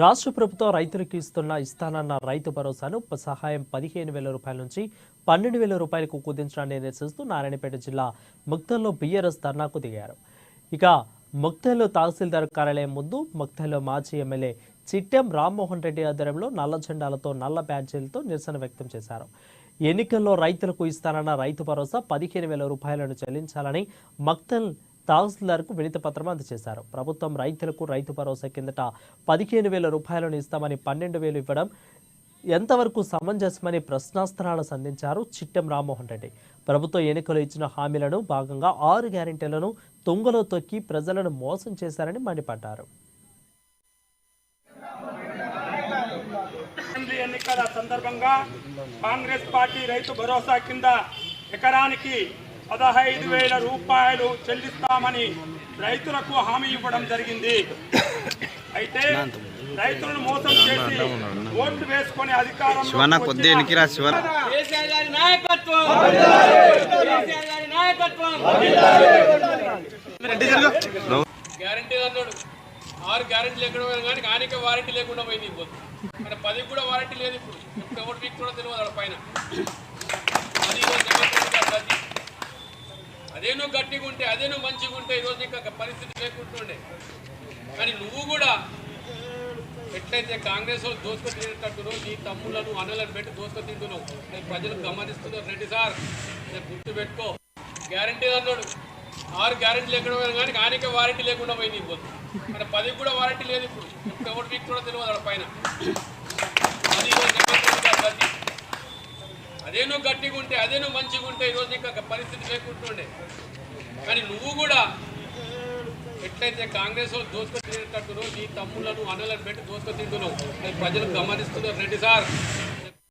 రాష్ట్ర ప్రభుత్వం రైతులకు ఇస్తానన్న రైతు భరోసాను సహాయం 15,000 రూపాయల నుంచి 12,000 రూపాయలకు కుదించడాన్ని నిరసిస్తూ నారాయణపేట జిల్లా ముక్తల్లో బీఆర్ఎస్ ధర్నాకు దిగారు. ఇక ముక్తల్లో తహసీల్దార్ కార్యాలయం ముందు ముక్తల్లో మాజీ ఎమ్మెల్యే చిట్టెం రామ్మోహన్ రెడ్డి ఆధ్వర్యంలో నల్ల జెండాలతో నల్ల బ్యాడ్జీలతో నిరసన వ్యక్తం చేశారు. ఎన్నికల్లో రైతులకు ఇస్తానన్న రైతు భరోసా 15,000 రూపాయలను చెల్లించాలని మక్తల్ తహసీల్దార్కు వినతి పత్రం అందజేశారు. ప్రభుత్వం రైతులకు రైతు భరోసా కిందట 15,000 రూపాయలను ఇస్తామని 12,000 ఇవ్వడం ఎంతవరకు సమంజసమని ప్రశ్నాస్త్రాలు సంధించారు చిట్టెం రామ్మోహన్ రెడ్డి. ప్రభుత్వం ఎన్నికలు ఇచ్చిన హామీలను భాగంగా 6 గ్యారెంటీలను తుంగలో తొక్కి ప్రజలను మోసం చేశారని మండిపడ్డారు. ఎన్నికల సందర్భంగా కాంగ్రెస్ పార్టీ రైతు భరోసా కింద ఎకరానికి 15,000 రూపాయలు చెల్లిస్తామని రైతులకు హామీ ఇవ్వడం జరిగింది. అయితే రైతులను మోసం చేసి ఓట్లు వేసుకునే అధికారం గ్యారంటీ అన్నాడు. 6 గ్యారెంటీలు ఎక్కడ పోయినా కానీ ఆయనకే వారంటీ లేకుండా పోయింది. మరి 10 కూడా వారంటీ లేదు. ఇప్పుడు ఎవరు మీకు కూడా తెలియదు వాళ్ళ పైన. అదే నువ్వు గట్టిగా ఉంటే, అదే నువ్వు మంచిగా ఉంటే ఈరోజు ఇంకా పరిస్థితి లేకుంటుండే. కానీ నువ్వు కూడా ఎట్లయితే కాంగ్రెస్ వాళ్ళు దోసుకొని తినేటట్టును నీ తమ్ములను అన్నలను పెట్టి దోసుకొని తింటున్నావు. నేను ప్రజలు గమనిస్తున్నారు. రెడ్డి సార్ నేను గుర్తు పెట్టుకో. గ్యారంటీ అన్నాడు. 6 గ్యారెంటీలు ఎక్కడ పోయినా కానీ ఆయనకే వారంటీ లేకుండా పోయింది. మరి 10 కూడా వారంటీ లేదు. ఇప్పుడు ఎవరు మీకు కూడా తెలియదు వాళ్ళ పైన. అదే నువ్వు గట్టిగా ఉంటే, అదే నువ్వు మంచిగా ఉంటే ఈరోజు ఇంకా పరిస్థితి లేకుంటుండే. కానీ నువ్వు కూడా ఎట్లయితే కాంగ్రెస్ వాళ్ళు దోసుకొని తినేటట్టును నీ తమ్ములను అన్నలను పెట్టి దోసుకొని తింటున్నావు. నేను ప్రజలు గమనిస్తున్నారు. రెడ్డి సార్